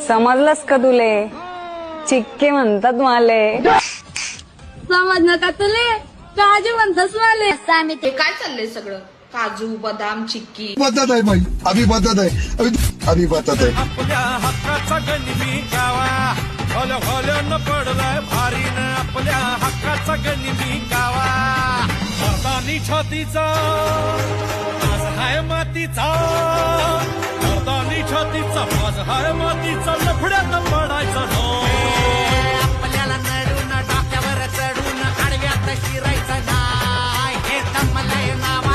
समजलंस का तुले? चिक्के म्हणतात माले. समजलं का तुले? काजू म्हणतात माले. हे काय चाललंय सगळं? काजू बदाम चिक्की पद्धत आहे भाई, अभी पद्धत आहे, अभी पद्धत आहे. आपल्या हक्काचा गनिमी गावा होल होल न पडलाय भारीन आपल्या हक्काचा गनिमी गावा. मर्दानी छातीचा आज हाय मातीचा, मर्दानी छातीचा आज हाय मातीचा, लफड्यात पडायचा नो. आपल्याला नडून डोक्यावर चढून आडव्यात शिरायचं नाही, हे दमलंय नाव